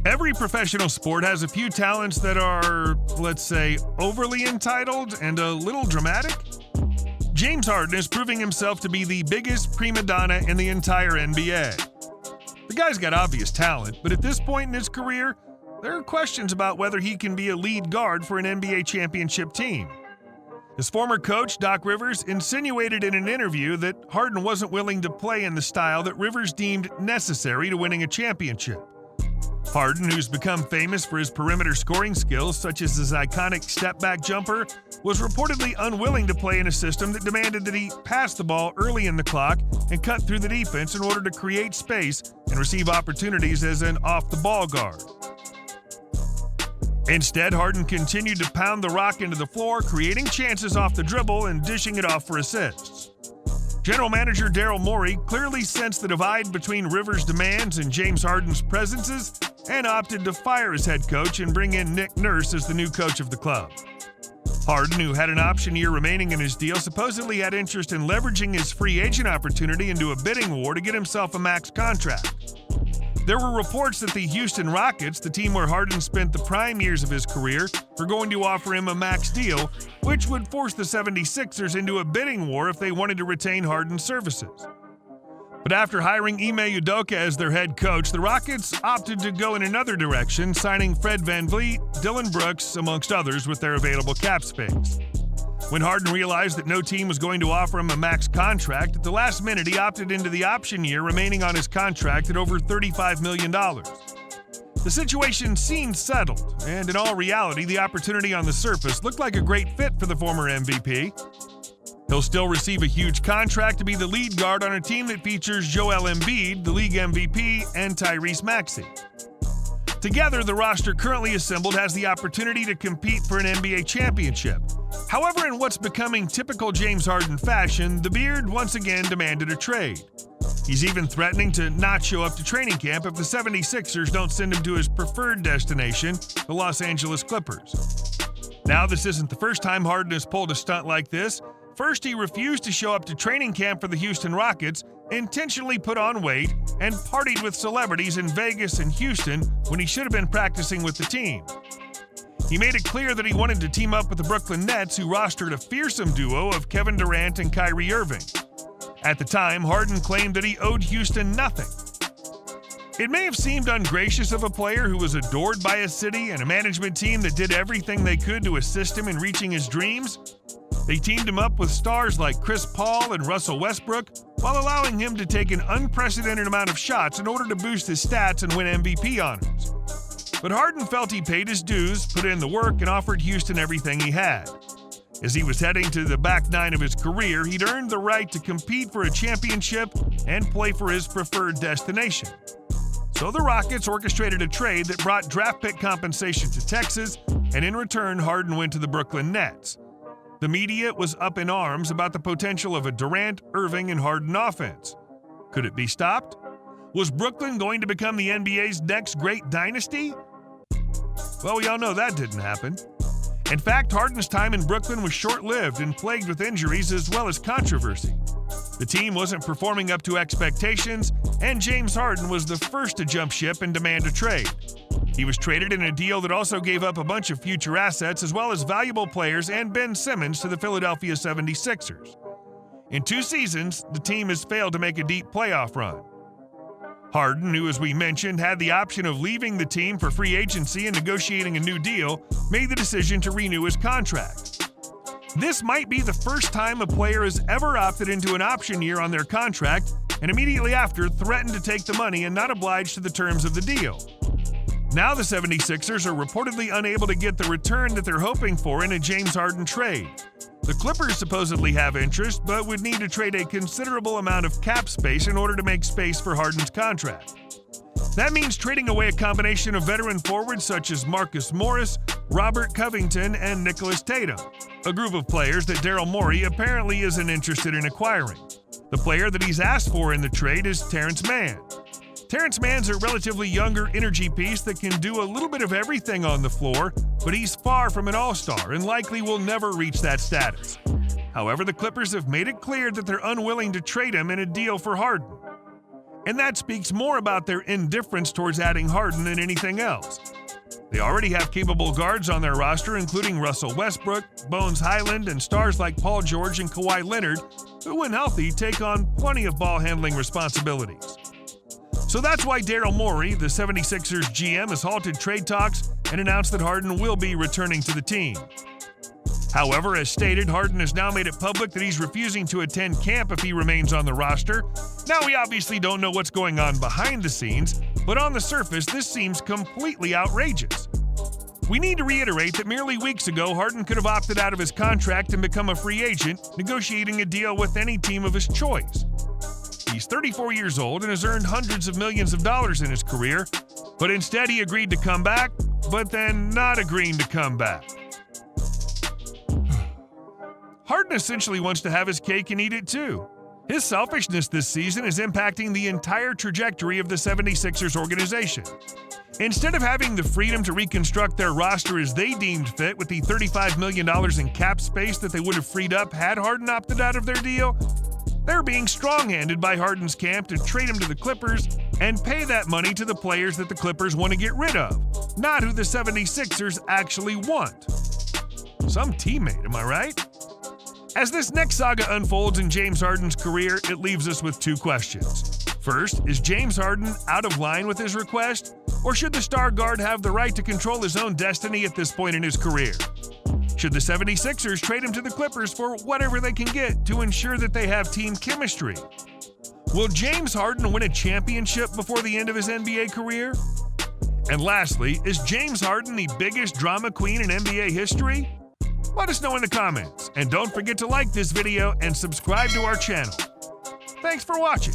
Every professional sport has a few talents that are, let's say, overly entitled and a little dramatic. James Harden is proving himself to be the biggest prima donna in the entire NBA. The guy's got obvious talent, but at this point in his career, there are questions about whether he can be a lead guard for an NBA championship team. His former coach, Doc Rivers, insinuated in an interview that Harden wasn't willing to play in the style that Rivers deemed necessary to winning a championship. Harden, who's become famous for his perimeter scoring skills, such as his iconic step-back jumper, was reportedly unwilling to play in a system that demanded that he pass the ball early in the clock and cut through the defense in order to create space and receive opportunities as an off-the-ball guard. Instead, Harden continued to pound the rock into the floor, creating chances off the dribble and dishing it off for assists. General Manager Daryl Morey clearly sensed the divide between Rivers' demands and James Harden's presences and opted to fire his head coach and bring in Nick Nurse as the new coach of the club. Harden, who had an option year remaining in his deal, supposedly had interest in leveraging his free agent opportunity into a bidding war to get himself a max contract. There were reports that the Houston Rockets, the team where Harden spent the prime years of his career, were going to offer him a max deal, which would force the 76ers into a bidding war if they wanted to retain Harden's services. But after hiring Ime Udoka as their head coach, the Rockets opted to go in another direction, signing Fred VanVleet, Dillon Brooks, amongst others, with their available cap space. When Harden realized that no team was going to offer him a max contract, at the last minute he opted into the option year remaining on his contract at over $35 million. The situation seemed settled, and in all reality, the opportunity on the surface looked like a great fit for the former MVP. He'll still receive a huge contract to be the lead guard on a team that features Joel Embiid, the league MVP, and Tyrese Maxey. Together, the roster currently assembled has the opportunity to compete for an NBA championship. However, in what's becoming typical James Harden fashion, the Beard once again demanded a trade. He's even threatening to not show up to training camp if the 76ers don't send him to his preferred destination, the Los Angeles Clippers. Now, this isn't the first time Harden has pulled a stunt like this. First, he refused to show up to training camp for the Houston Rockets, intentionally put on weight, and partied with celebrities in Vegas and Houston when he should have been practicing with the team. He made it clear that he wanted to team up with the Brooklyn Nets, who rostered a fearsome duo of Kevin Durant and Kyrie Irving. At the time, Harden claimed that he owed Houston nothing. It may have seemed ungracious of a player who was adored by a city and a management team that did everything they could to assist him in reaching his dreams. They teamed him up with stars like Chris Paul and Russell Westbrook, while allowing him to take an unprecedented amount of shots in order to boost his stats and win MVP honors. But Harden felt he paid his dues, put in the work, and offered Houston everything he had. As he was heading to the back nine of his career, he'd earned the right to compete for a championship and play for his preferred destination. So the Rockets orchestrated a trade that brought draft pick compensation to Texas, and in return, Harden went to the Brooklyn Nets. The media was up in arms about the potential of a Durant, Irving, and Harden offense. Could it be stopped? Was Brooklyn going to become the NBA's next great dynasty? Well, we all know that didn't happen. In fact, Harden's time in Brooklyn was short-lived and plagued with injuries as well as controversy. The team wasn't performing up to expectations, and James Harden was the first to jump ship and demand a trade. He was traded in a deal that also gave up a bunch of future assets as well as valuable players and Ben Simmons to the Philadelphia 76ers. In 2 seasons, the team has failed to make a deep playoff run. Harden, who, as we mentioned, had the option of leaving the team for free agency and negotiating a new deal, made the decision to renew his contract. This might be the first time a player has ever opted into an option year on their contract and immediately after threatened to take the money and not oblige to the terms of the deal. Now the 76ers are reportedly unable to get the return that they're hoping for in a James Harden trade. The Clippers supposedly have interest, but would need to trade a considerable amount of cap space in order to make space for Harden's contract. That means trading away a combination of veteran forwards such as Marcus Morris, Robert Covington, and Nicholas Tatum, a group of players that Daryl Morey apparently isn't interested in acquiring. The player that he's asked for in the trade is Terrence Mann. Terrence Mann's a relatively younger energy piece that can do a little bit of everything on the floor, but he's far from an all-star and likely will never reach that status. However, the Clippers have made it clear that they're unwilling to trade him in a deal for Harden. and that speaks more about their indifference towards adding Harden than anything else. They already have capable guards on their roster, including Russell Westbrook, Bones Highland, and stars like Paul George and Kawhi Leonard, who, when healthy, take on plenty of ball-handling responsibilities. So that's why Daryl Morey, the 76ers GM, has halted trade talks and announced that Harden will be returning to the team. However, as stated, Harden has now made it public that he's refusing to attend camp if he remains on the roster. Now, we obviously don't know what's going on behind the scenes, but on the surface, this seems completely outrageous. We need to reiterate that merely weeks ago, Harden could have opted out of his contract and become a free agent, negotiating a deal with any team of his choice. He's 34 years old and has earned hundreds of millions of dollars in his career, but instead he agreed to come back, but then not agreeing to come back. Harden essentially wants to have his cake and eat it too. His selfishness this season is impacting the entire trajectory of the 76ers organization. Instead of having the freedom to reconstruct their roster as they deemed fit with the $35 million in cap space that they would have freed up had Harden opted out of their deal, they're being strong-handed by Harden's camp to trade him to the Clippers and pay that money to the players that the Clippers want to get rid of, not who the 76ers actually want. Some teammate, am I right? As this next saga unfolds in James Harden's career, it leaves us with two questions. First, is James Harden out of line with his request, or should the star guard have the right to control his own destiny at this point in his career? Should the 76ers trade him to the Clippers for whatever they can get to ensure that they have team chemistry? Will James Harden win a championship before the end of his NBA career? And lastly, is James Harden the biggest drama queen in NBA history? Let us know in the comments, and don't forget to like this video and subscribe to our channel. Thanks for watching.